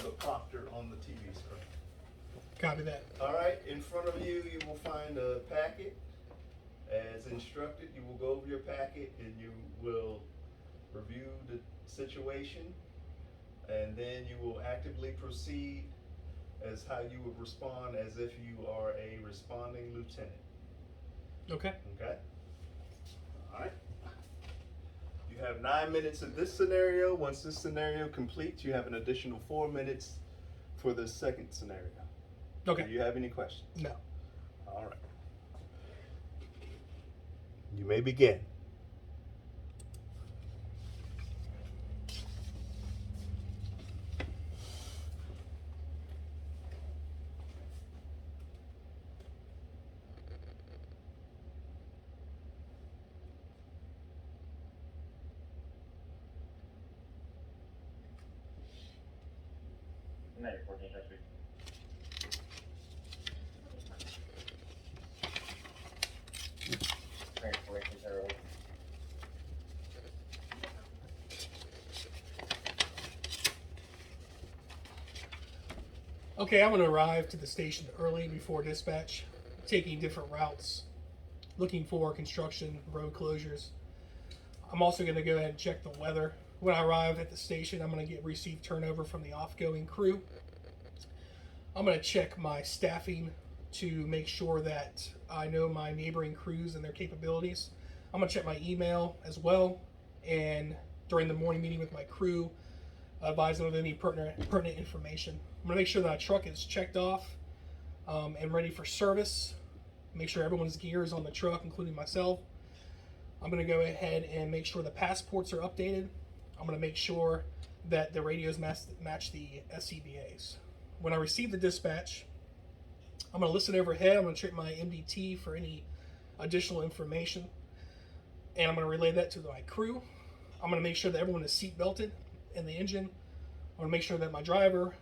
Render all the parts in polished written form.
the prompter on the TV screen. Copy that. All right, in front of you, you will find a packet. As instructed, you will go over your packet and you will review the situation, and then you will actively proceed as how you would respond as if you are a responding lieutenant. Okay. Okay? All right. You have 9 minutes in this scenario. Once this scenario completes, you have an additional 4 minutes for the second scenario. Okay. Do you have any questions? No. All right. You may begin. United 14 Chesapeake. Transportation 0. Okay, I'm going to arrive to the station early before dispatch, taking different routes, looking for construction, road closures. I'm also going to go ahead and check the weather. When I arrive at the station, I'm going to receive turnover from the off-going crew. I'm going to check my staffing to make sure that I know my neighboring crews and their capabilities. I'm going to check my email as well, and during the morning meeting with my crew, advise them of any pertinent information. I'm going to make sure that my truck is checked off and ready for service. Make sure everyone's gear is on the truck, including myself. I'm going to go ahead and make sure the passports are updated. I'm going to make sure that the radios match the SCBAs. When I receive the dispatch, I'm going to listen overhead. I'm going to check my MDT for any additional information, and I'm going to relay that to my crew. I'm going to make sure that everyone is seat belted in the engine. I'm going to make sure that my driver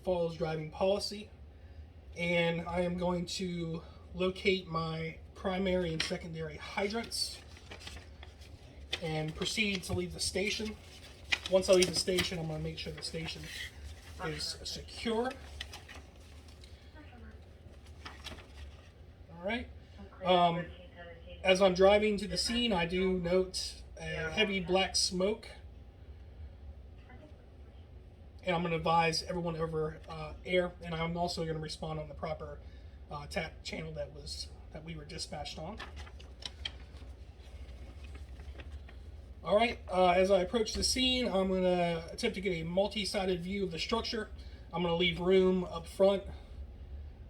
follows driving policy, and I am going to locate my primary and secondary hydrants and proceed to leave the station. Once I leave the station, I'm going to make sure the station is secure. All right. As I'm driving to the scene, I do note a heavy black smoke, and I'm going to advise everyone over air, and I'm also going to respond on the proper TAP channel that we were dispatched on. All right, as I approach the scene, I'm going to attempt to get a multi-sided view of the structure. I'm going to leave room up front,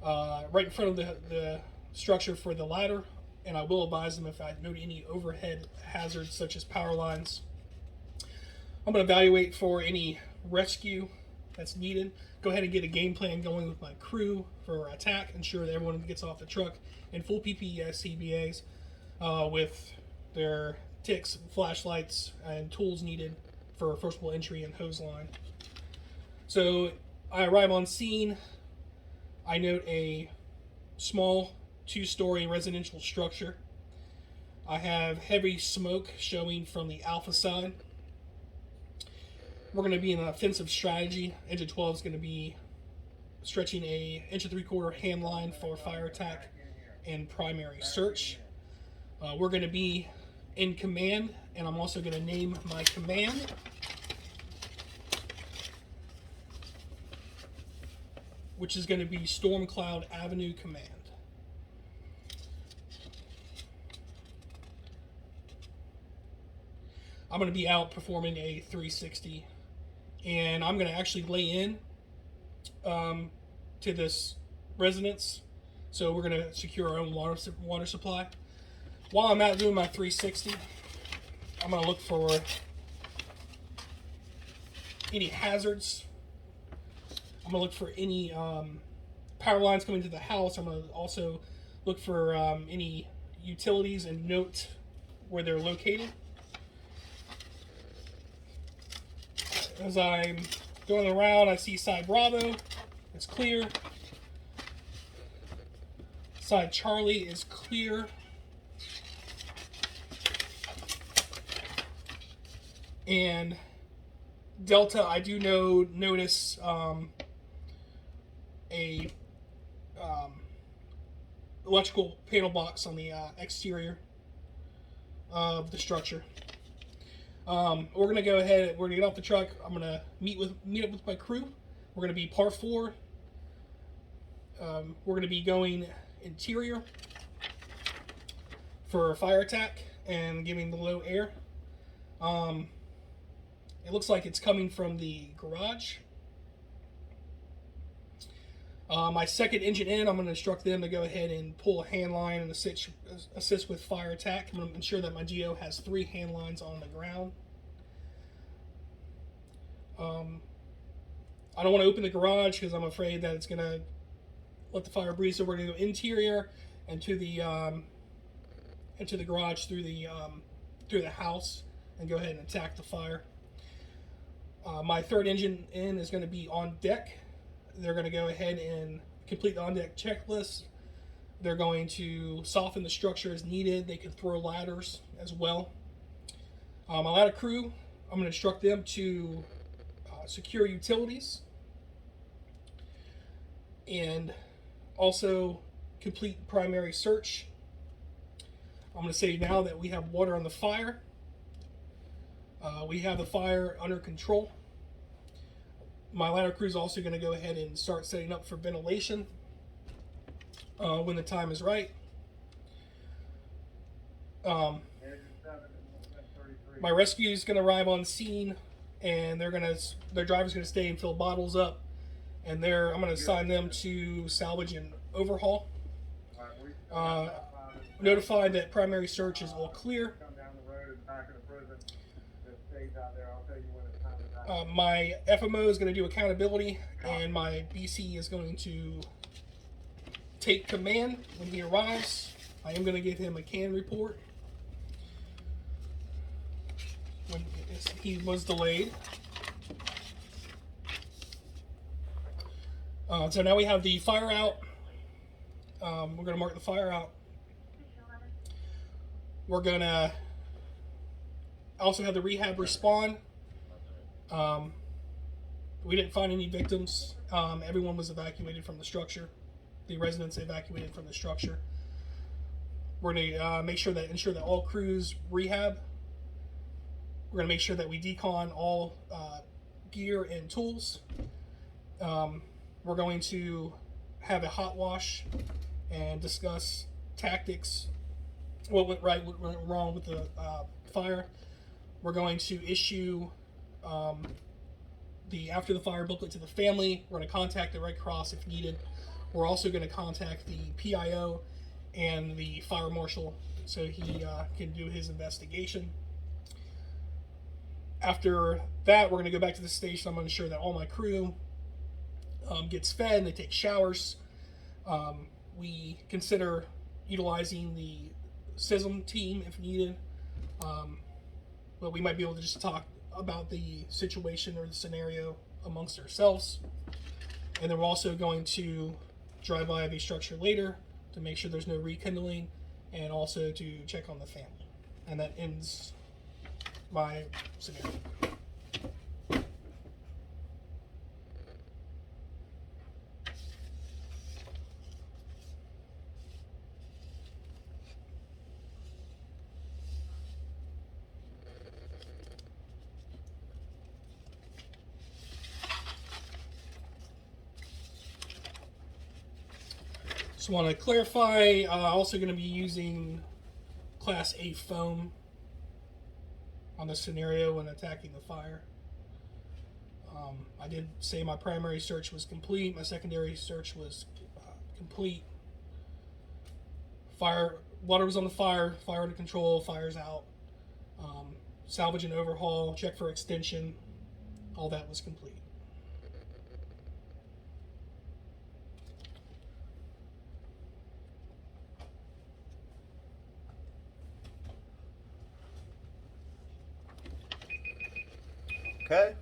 right in front of the structure for the ladder, and I will advise them if I note any overhead hazards such as power lines. I'm going to evaluate for any rescue that's needed. Go ahead and get a game plan going with my crew for attack. Ensure that everyone gets off the truck in full PPE CBAs with their ticks, flashlights, and tools needed for forcible entry and hose line. So I arrive on scene. I note a small 2-story residential structure. I have heavy smoke showing from the alpha side. We're going to be in an offensive strategy. Engine 12 is going to be stretching a 1 3/4 hand line for fire attack and primary search. We're going to be in command, and I'm also going to name my command. Which is going to be Stormcloud Avenue Command. I'm going to be out performing a 360, and I'm going to actually lay in to this residence. So we're going to secure our own water supply. While I'm out doing my 360, I'm going to look for any hazards. I'm going to look for any power lines coming to the house. I'm going to also look for any utilities and note where they're located. As I'm going around, I see side Bravo. It's clear. Side Charlie is clear. And Delta, I do notice a electrical panel box on the exterior of the structure. We're gonna go ahead. We're gonna get off the truck. I'm gonna meet up with my crew. We're gonna be par 4. We're gonna be going interior for a fire attack and giving the low air. It looks like it's coming from the garage. My second engine in, I'm going to instruct them to go ahead and pull a hand line and assist with fire attack. I'm going to ensure that my GO has 3 hand lines on the ground. I don't want to open the garage because I'm afraid that it's going to let the fire breathe. So we're going to go interior and to the garage through the house and go ahead and attack the fire. My third engine in is going to be on deck. They're going to go ahead and complete the on-deck checklist. They're going to soften the structure as needed. They can throw ladders as well. My ladder crew, I'm going to instruct them to secure utilities and also complete primary search. I'm going to say now that we have water on the fire. We have the fire under control. My ladder crew is also going to go ahead and start setting up for ventilation when the time is right. My rescue is going to arrive on scene, and their driver's going to stay and fill bottles up, and I'm going to assign them to salvage and overhaul. Notify that primary search is all clear. My FMO is going to do accountability, and my BC is going to take command when he arrives. I am going to give him a CAN report when he was delayed. So now we have the fire out. We're going to mark the fire out. We're going to also have the rehab respond. We didn't find any victims. Everyone was evacuated from the structure. The residents evacuated from the structure. We're going to ensure that all crews rehab. We're going to make sure that we decon all gear and tools. We're going to have a hot wash and discuss tactics, what went right, what went wrong with the fire. We're going to issue the after the fire booklet to the family. We're going to contact the Red Cross if needed. We're also going to contact the PIO and the fire marshal so he can do his investigation. After that, we're going to go back to the station. I'm going to ensure that all my crew gets fed and they take showers. We consider utilizing the SISM team if needed, but we might be able to just talk about the situation or the scenario amongst ourselves. And then we're also going to drive by the structure later to make sure there's no rekindling and also to check on the family. And that ends my scenario. So I want to clarify, also going to be using Class A foam on the scenario when attacking the fire. I did say my primary search was complete. My secondary search was complete. Water was on the fire under control, fire's out. Salvage and overhaul, check for extension, all that was complete. Okay,